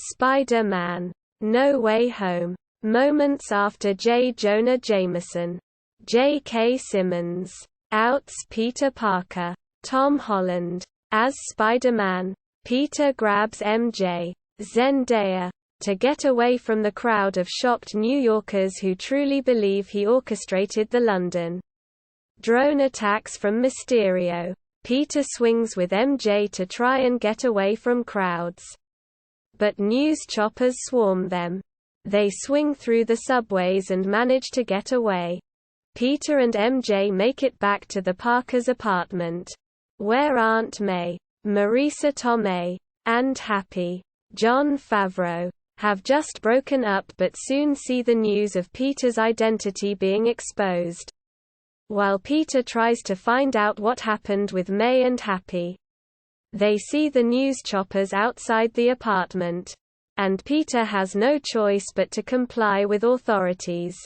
Spider-Man: No Way Home. Moments after J. Jonah Jameson. J.K. Simmons. Outs Peter Parker. Tom Holland. As Spider-Man, Peter grabs MJ, Zendaya, to get away from the crowd of shocked New Yorkers who truly believe he orchestrated the London drone attacks from Mysterio. Peter swings with MJ to try and get away from crowds. But news choppers swarm them. They swing through the subways and manage to get away. Peter and MJ make it back to the Parkers' apartment, where Aunt May, Marisa Tomei, and Happy, Jon Favreau, have just broken up but soon see the news of Peter's identity being exposed. While Peter tries to find out what happened with May and Happy, they see the news choppers outside the apartment, and Peter has no choice but to comply with authorities.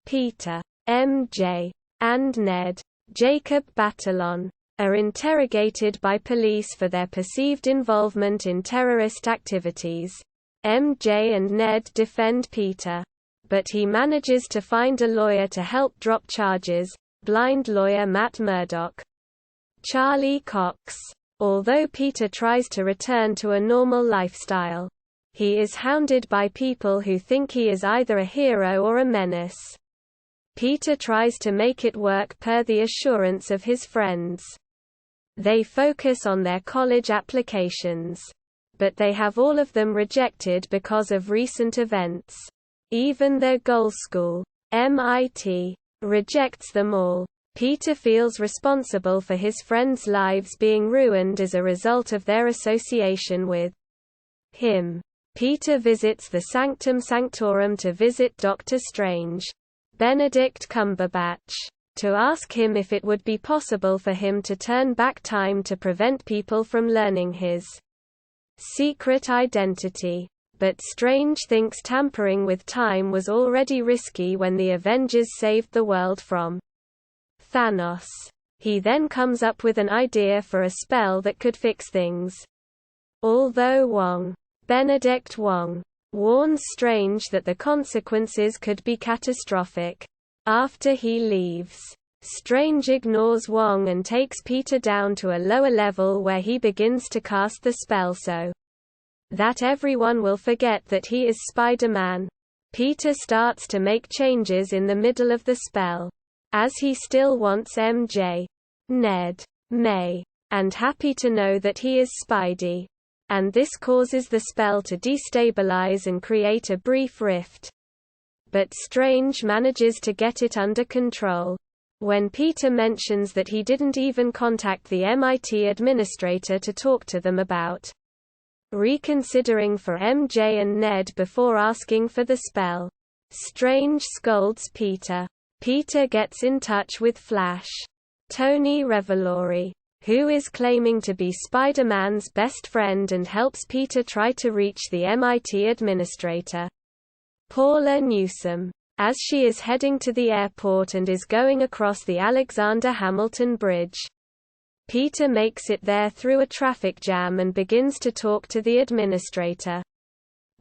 Peter, MJ, and Ned, Jacob Batalon, are interrogated by police for their perceived involvement in terrorist activities. MJ and Ned defend Peter, but he manages to find a lawyer to help drop charges, blind lawyer Matt Murdock. Charlie Cox. Although Peter tries to return to a normal lifestyle, he is hounded by people who think he is either a hero or a menace. Peter tries to make it work per the assurance of his friends. They focus on their college applications, but they have all of them rejected because of recent events. Even their goal school, MIT, rejects them all. Peter feels responsible for his friends' lives being ruined as a result of their association with him. Peter visits the Sanctum Sanctorum to visit Doctor Strange, Benedict Cumberbatch, to ask him if it would be possible for him to turn back time to prevent people from learning his secret identity. But Strange thinks tampering with time was already risky when the Avengers saved the world from Thanos. He then comes up with an idea for a spell that could fix things. Although Benedict Wong, warns Strange that the consequences could be catastrophic. After he leaves, Strange ignores Wong and takes Peter down to a lower level where he begins to cast the spell so that everyone will forget that he is Spider-Man. Peter starts to make changes in the middle of the spell, as he still wants MJ, Ned, May, and Happy to know that he is Spidey. And this causes the spell to destabilize and create a brief rift. But Strange manages to get it under control. When Peter mentions that he didn't even contact the MIT administrator to talk to them about reconsidering for MJ and Ned before asking for the spell, Strange scolds Peter. Peter gets in touch with Flash, Tony Revolori, who is claiming to be Spider-Man's best friend and helps Peter try to reach the MIT administrator, Paula Newsome, as she is heading to the airport and is going across the Alexander Hamilton Bridge. Peter makes it there through a traffic jam and begins to talk to the administrator.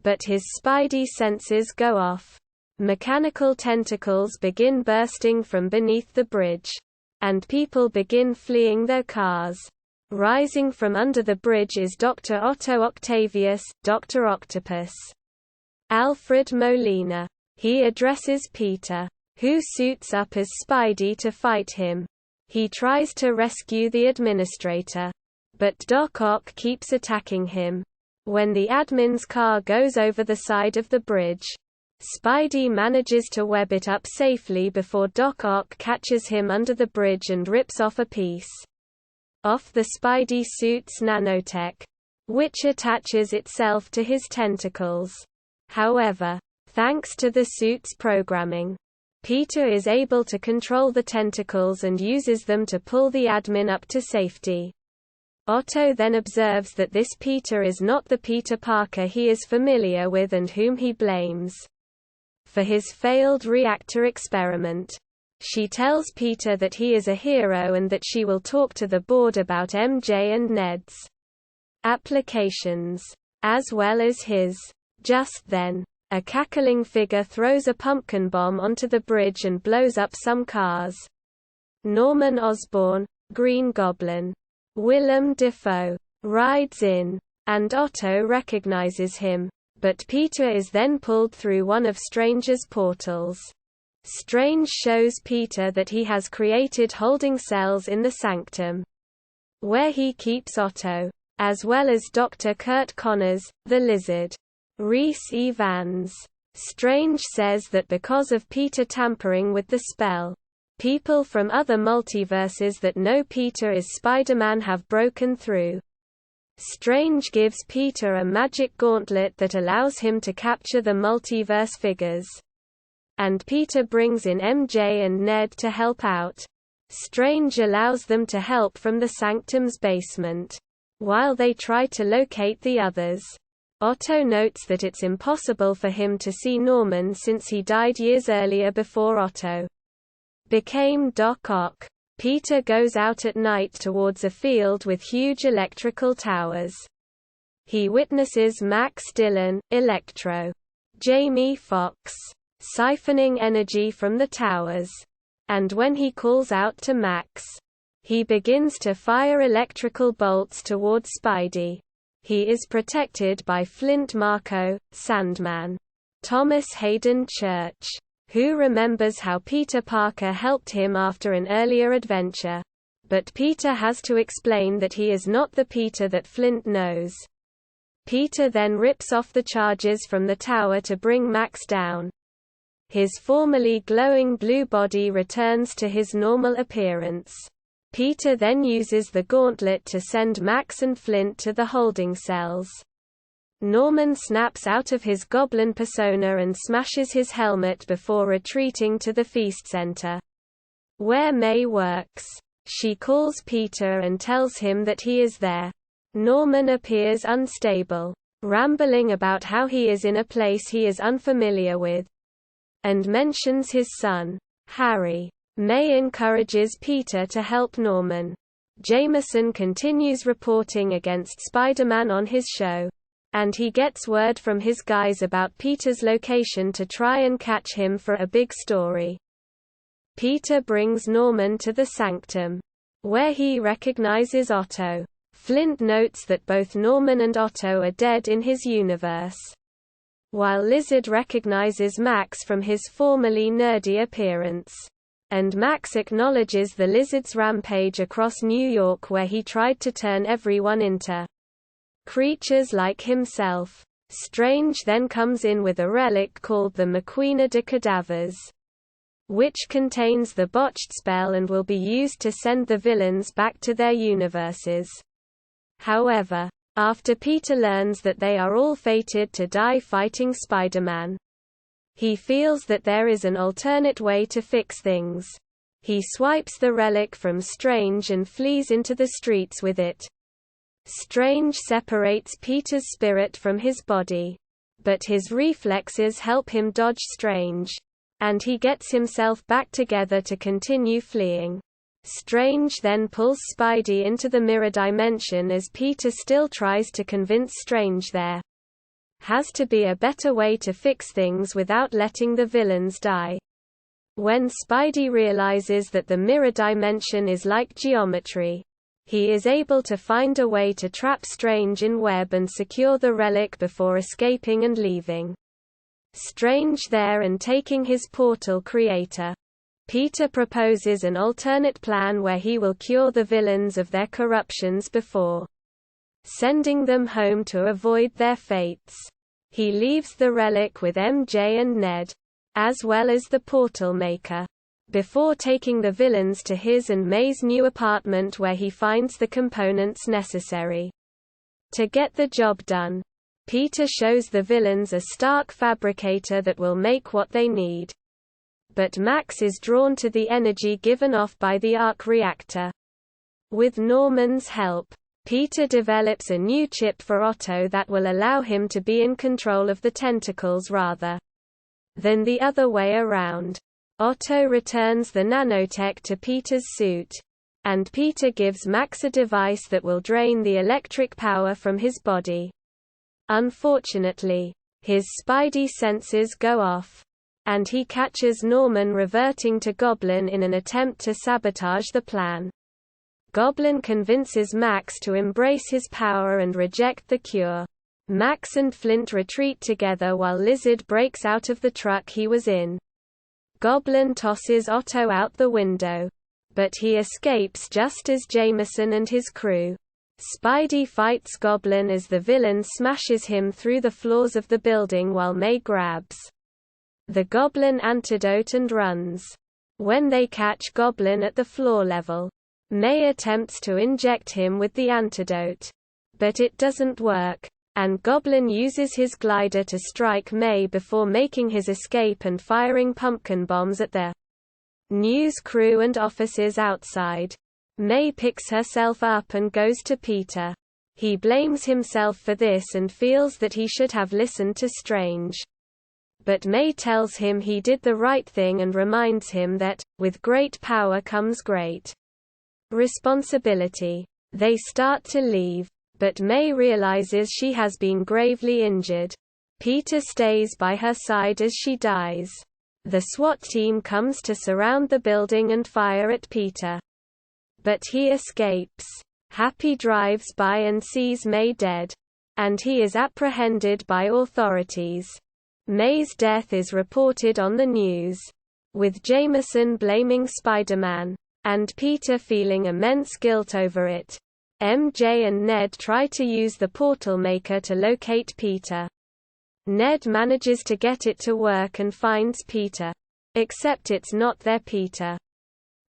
But his Spidey senses go off. Mechanical tentacles begin bursting from beneath the bridge, and people begin fleeing their cars. Rising from under the bridge is Dr. Otto Octavius, Dr. Octopus. Alfred Molina. He addresses Peter, who suits up as Spidey to fight him. He tries to rescue the administrator, but Doc Ock keeps attacking him. When the admin's car goes over the side of the bridge, Spidey manages to web it up safely before Doc Ock catches him under the bridge and rips off a piece off the Spidey suit's nanotech, which attaches itself to his tentacles. However, thanks to the suit's programming, Peter is able to control the tentacles and uses them to pull the admin up to safety. Otto then observes that this Peter is not the Peter Parker he is familiar with and whom he blames for his failed reactor experiment. She tells Peter that he is a hero and that she will talk to the board about MJ and Ned's applications. as well as his. Just then, a cackling figure throws a pumpkin bomb onto the bridge and blows up some cars. Norman Osborn, Green Goblin, Willem Dafoe, rides in, and Otto recognizes him, but Peter is then pulled through one of Strange's portals. Strange shows Peter that he has created holding cells in the sanctum, where he keeps Otto, as well as Dr. Kurt Connors, the lizard. Rhys Evans. Strange says that because of Peter tampering with the spell, people from other multiverses that know Peter is Spider-Man have broken through. Strange gives Peter a magic gauntlet that allows him to capture the multiverse figures. And Peter brings in MJ and Ned to help out. Strange allows them to help from the sanctum's basement, while they try to locate the others. Otto notes that it's impossible for him to see Norman since he died years earlier before Otto became Doc Ock. Peter goes out at night towards a field with huge electrical towers. He witnesses Max Dillon, Electro, Jamie Foxx, siphoning energy from the towers. And when he calls out to Max, he begins to fire electrical bolts toward Spidey. He is protected by Flint Marko, Sandman, Thomas Hayden Church, who remembers how Peter Parker helped him after an earlier adventure. But Peter has to explain that he is not the Peter that Flint knows. Peter then rips off the charges from the tower to bring Max down. His formerly glowing blue body returns to his normal appearance. Peter then uses the gauntlet to send Max and Flint to the holding cells. Norman snaps out of his goblin persona and smashes his helmet before retreating to the feast center, where May works. She calls Peter and tells him that he is there. Norman appears unstable, rambling about how he is in a place he is unfamiliar with, and mentions his son, Harry. May encourages Peter to help Norman. Jameson continues reporting against Spider-Man on his show, and he gets word from his guys about Peter's location to try and catch him for a big story. Peter brings Norman to the sanctum, where he recognizes Otto. Flint notes that both Norman and Otto are dead in his universe, while Lizard recognizes Max from his formerly nerdy appearance. And Max acknowledges the Lizard's rampage across New York where he tried to turn everyone into creatures like himself. Strange then comes in with a relic called the Maquina de Cadavers, which contains the botched spell and will be used to send the villains back to their universes. However, after Peter learns that they are all fated to die fighting Spider-Man, he feels that there is an alternate way to fix things. He swipes the relic from Strange and flees into the streets with it. Strange separates Peter's spirit from his body, but his reflexes help him dodge Strange, and he gets himself back together to continue fleeing. Strange then pulls Spidey into the mirror dimension as Peter still tries to convince Strange there has to be a better way to fix things without letting the villains die. When Spidey realizes that the mirror dimension is like geometry, he is able to find a way to trap Strange in web and secure the relic before escaping and leaving Strange there and taking his portal creator. Peter proposes an alternate plan where he will cure the villains of their corruptions before sending them home to avoid their fates. He leaves the relic with MJ and Ned, as well as the portal maker, before taking the villains to his and May's new apartment where he finds the components necessary to get the job done. Peter shows the villains a Stark fabricator that will make what they need. But Max is drawn to the energy given off by the arc reactor. With Norman's help, Peter develops a new chip for Otto that will allow him to be in control of the tentacles rather than the other way around. Otto returns the nanotech to Peter's suit, and Peter gives Max a device that will drain the electric power from his body. Unfortunately, his spidey senses go off, and he catches Norman reverting to Goblin in an attempt to sabotage the plan. Goblin convinces Max to embrace his power and reject the cure. Max and Flint retreat together while Lizard breaks out of the truck he was in. Goblin tosses Otto out the window, but he escapes just as Jameson and his crew. Spidey fights Goblin as the villain smashes him through the floors of the building while May grabs the Goblin antidote and runs. When they catch Goblin at the floor level, May attempts to inject him with the antidote, but it doesn't work, and Goblin uses his glider to strike May before making his escape and firing pumpkin bombs at the news crew and offices outside. May picks herself up and goes to Peter. He blames himself for this and feels that he should have listened to Strange. But May tells him he did the right thing and reminds him that, with great power comes great responsibility. They start to leave, but May realizes she has been gravely injured. Peter stays by her side as she dies. The SWAT team comes to surround the building and fire at Peter, but he escapes. Happy drives by and sees May dead, and he is apprehended by authorities. May's death is reported on the news, with Jameson blaming Spider-Man, and Peter feeling immense guilt over it. MJ and Ned try to use the portal maker to locate Peter. Ned manages to get it to work and finds Peter. Except it's not their Peter.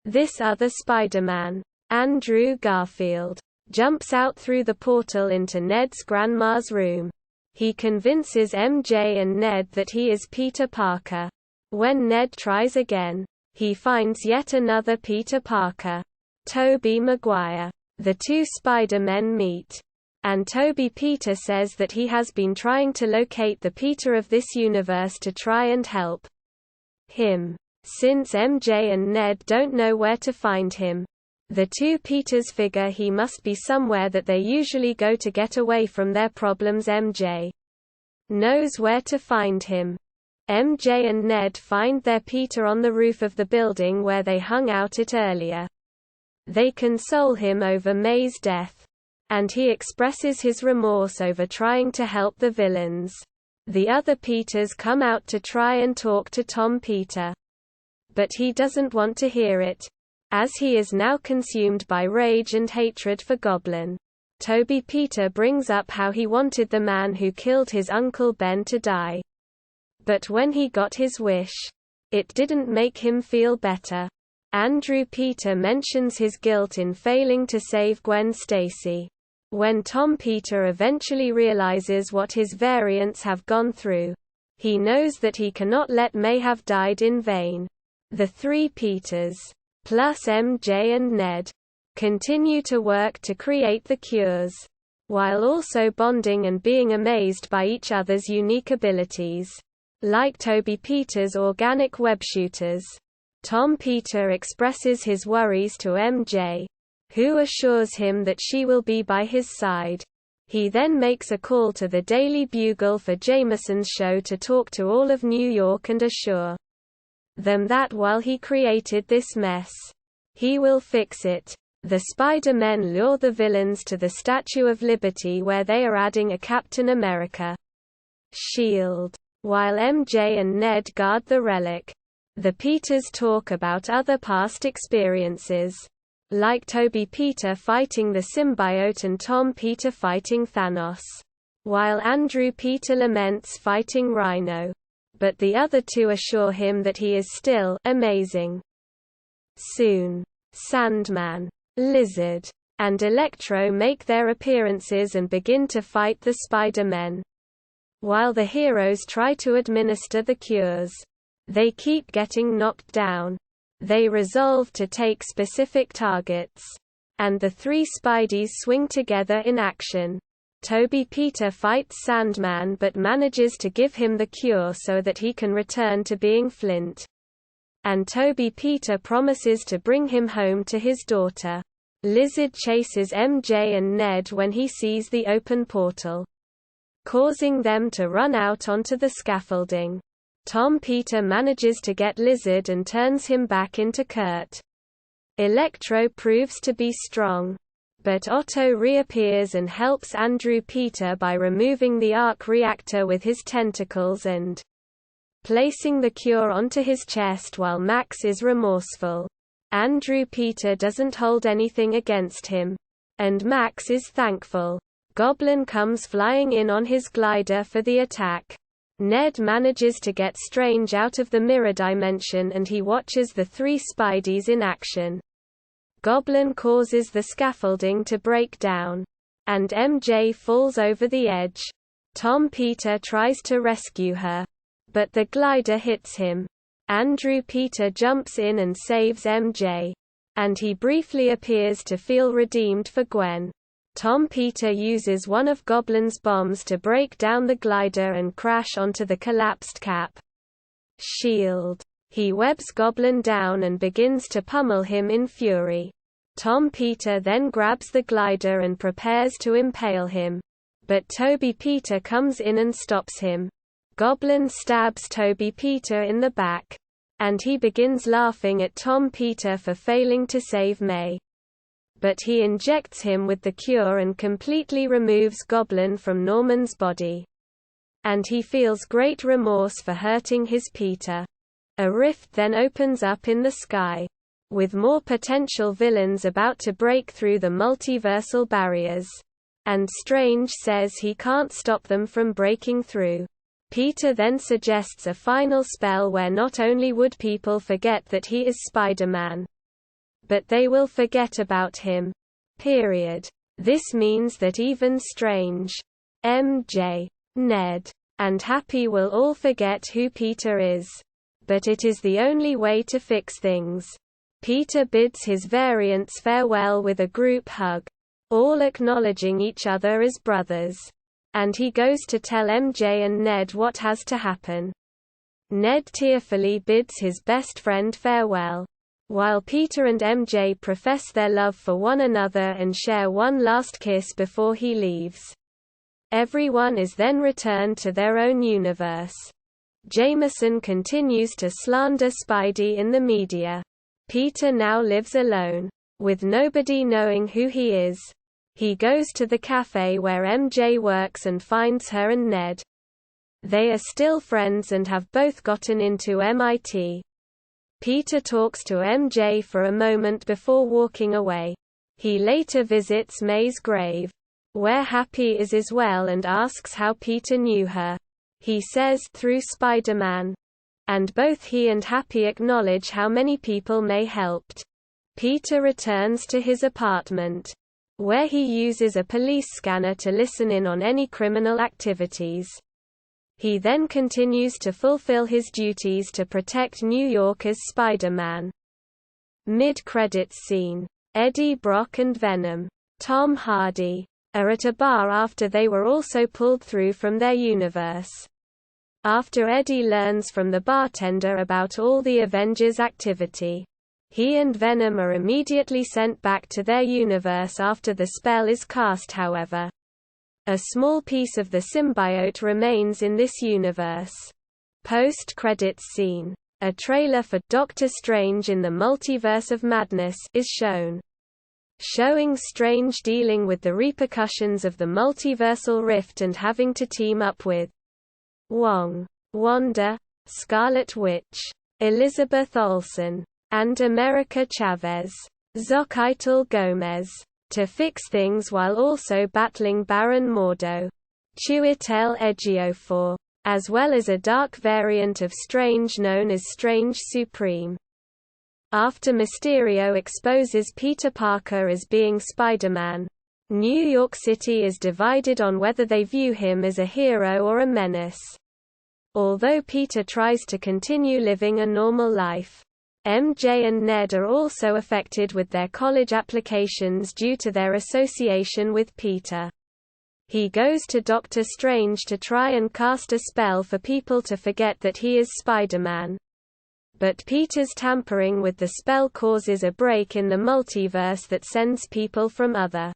This other Spider-Man, Andrew Garfield, jumps out through the portal into Ned's grandma's room. He convinces MJ and Ned that he is Peter Parker. When Ned tries again, he finds yet another Peter Parker, Tobey Maguire. The two Spider-Men meet, and Tobey Peter says that he has been trying to locate the Peter of this universe to try and help him. Since MJ and Ned don't know where to find him, the two Peters figure he must be somewhere that they usually go to get away from their problems. MJ knows where to find him. MJ and Ned find their Peter on the roof of the building where they hung out it earlier. They console him over May's death, and he expresses his remorse over trying to help the villains. The other Peters come out to try and talk to Tom Peter, but he doesn't want to hear it, as he is now consumed by rage and hatred for Goblin. Tobey Peter brings up how he wanted the man who killed his Uncle Ben to die. But when he got his wish, it didn't make him feel better. Andrew Peter mentions his guilt in failing to save Gwen Stacy. When Tom Peter eventually realizes what his variants have gone through, he knows that he cannot let May have died in vain. The three Peters, plus MJ and Ned, continue to work to create the cures, while also bonding and being amazed by each other's unique abilities. Like Tobey Peter's organic web shooters, Tom Peter expresses his worries to MJ, who assures him that she will be by his side. He then makes a call to the Daily Bugle for Jameson's show to talk to all of New York and assure them that while he created this mess, he will fix it. The Spider-Men lure the villains to the Statue of Liberty where they are adding a Captain America shield, while MJ and Ned guard the relic. The Peters talk about other past experiences, like Tobey Peter fighting the symbiote and Tom Peter fighting Thanos, while Andrew Peter laments fighting Rhino. But the other two assure him that he is still amazing. Soon, Sandman, Lizard, and Electro make their appearances and begin to fight the Spider-Men. While the heroes try to administer the cures, they keep getting knocked down. They resolve to take specific targets, and the three Spideys swing together in action. Tobey Peter fights Sandman but manages to give him the cure so that he can return to being Flint. And Tobey Peter promises to bring him home to his daughter. Lizard chases MJ and Ned when he sees the open portal. causing them to run out onto the scaffolding. Tom Peter manages to get Lizard and turns him back into Kurt. Electro proves to be strong, but Otto reappears and helps Andrew Peter by removing the arc reactor with his tentacles and placing the cure onto his chest while Max is remorseful. Andrew Peter doesn't hold anything against him, and Max is thankful. Goblin comes flying in on his glider for the attack. Ned manages to get Strange out of the mirror dimension and he watches the three Spideys in action. Goblin causes the scaffolding to break down, and MJ falls over the edge. Tom Peter tries to rescue her, but the glider hits him. Andrew Peter jumps in and saves MJ, and he briefly appears to feel redeemed for Gwen. Tom Peter uses one of Goblin's bombs to break down the glider and crash onto the collapsed cap shield. He webs Goblin down and begins to pummel him in fury. Tom Peter then grabs the glider and prepares to impale him, but Toby Peter comes in and stops him. Goblin stabs Toby Peter in the back, and he begins laughing at Tom Peter for failing to save May. But he injects him with the cure and completely removes Goblin from Norman's body. And he feels great remorse for hurting his Peter. A rift then opens up in the sky, with more potential villains about to break through the multiversal barriers. And Strange says he can't stop them from breaking through. Peter then suggests a final spell where not only would people forget that he is Spider-Man, but they will forget about him. Period. This means that even Strange, MJ, Ned, and Happy will all forget who Peter is. But it is the only way to fix things. Peter bids his variants farewell with a group hug, all acknowledging each other as brothers. And he goes to tell MJ and Ned what has to happen. Ned tearfully bids his best friend farewell, while Peter and MJ profess their love for one another and share one last kiss before he leaves. Everyone is then returned to their own universe. Jameson continues to slander Spidey in the media. Peter now lives alone, with nobody knowing who he is. He goes to the cafe where MJ works and finds her and Ned. They are still friends and have both gotten into MIT. Peter talks to MJ for a moment before walking away. He later visits May's grave, where Happy is as well, and asks how Peter knew her. He says, through Spider-Man. And both he and Happy acknowledge how many people May helped. Peter returns to his apartment, where he uses a police scanner to listen in on any criminal activities. He then continues to fulfill his duties to protect New York as Spider-Man. Mid-credits scene. Eddie Brock and Venom, Tom Hardy, are at a bar after they were also pulled through from their universe. After Eddie learns from the bartender about all the Avengers' activity, he and Venom are immediately sent back to their universe after the spell is cast. However, a small piece of the symbiote remains in this universe. Post-credits scene. A trailer for Doctor Strange in the Multiverse of Madness is shown, showing Strange dealing with the repercussions of the multiversal rift and having to team up with Wong, Wanda, Scarlet Witch, Elizabeth Olsen, and America Chavez, Xochitl Gomez, to fix things while also battling Baron Mordo, Chiwetel Ejiofor, as well as a dark variant of Strange known as Strange Supreme. After Mysterio exposes Peter Parker as being Spider-Man, New York City is divided on whether they view him as a hero or a menace. Although Peter tries to continue living a normal life, MJ and Ned are also affected with their college applications due to their association with Peter. He goes to Doctor Strange to try and cast a spell for people to forget that he is Spider-Man. But Peter's tampering with the spell causes a break in the multiverse that sends people from other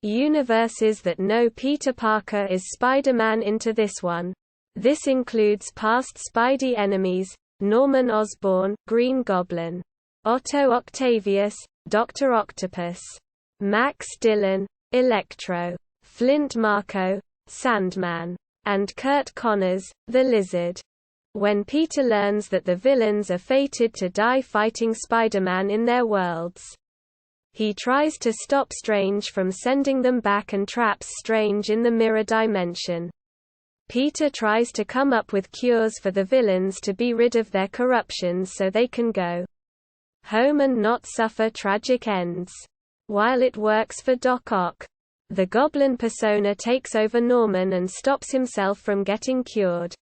universes that know Peter Parker is Spider-Man into this one. This includes past Spidey enemies, Norman Osborn, Green Goblin, Otto Octavius, Dr. Octopus, Max Dillon, Electro, Flint Marko, Sandman, and Kurt Connors, the Lizard. When Peter learns that the villains are fated to die fighting Spider-Man in their worlds, he tries to stop Strange from sending them back and traps Strange in the mirror dimension. Peter tries to come up with cures for the villains to be rid of their corruptions so they can go home and not suffer tragic ends. While it works for Doc Ock, the Goblin persona takes over Norman and stops himself from getting cured,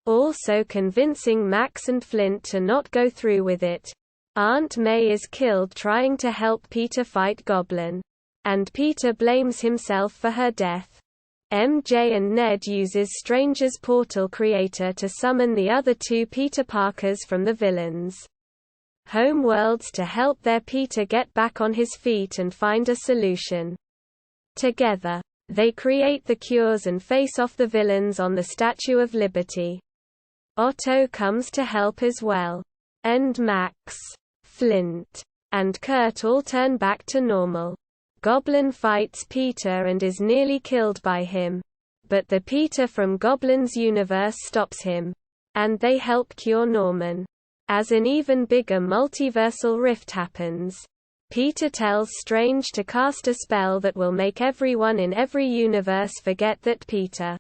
also convincing Max and Flint to not go through with it. Aunt May is killed trying to help Peter fight Goblin, and Peter blames himself for her death. MJ and Ned uses Strange's portal creator to summon the other two Peter Parkers from the villains' home worlds to help their Peter get back on his feet and find a solution. Together, they create the cures and face off the villains on the Statue of Liberty. Otto comes to help as well. And Max, Flint, and Kurt all turn back to normal. Goblin fights Peter and is nearly killed by him, but the Peter from Goblin's universe stops him, and they help cure Norman. As an even bigger multiversal rift happens, Peter tells Strange to cast a spell that will make everyone in every universe forget that Peter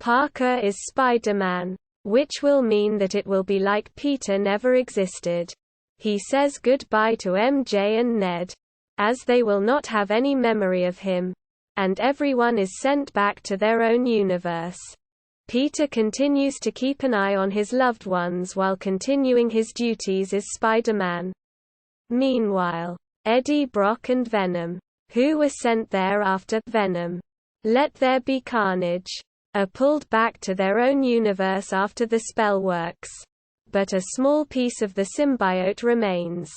Parker is Spider-Man, which will mean that it will be like Peter never existed. He says goodbye to MJ and Ned, as they will not have any memory of him, and everyone is sent back to their own universe. Peter continues to keep an eye on his loved ones while continuing his duties as Spider-Man. Meanwhile, Eddie Brock and Venom, who were sent there after Venom, Let There Be Carnage, are pulled back to their own universe after the spell works. But a small piece of the symbiote remains.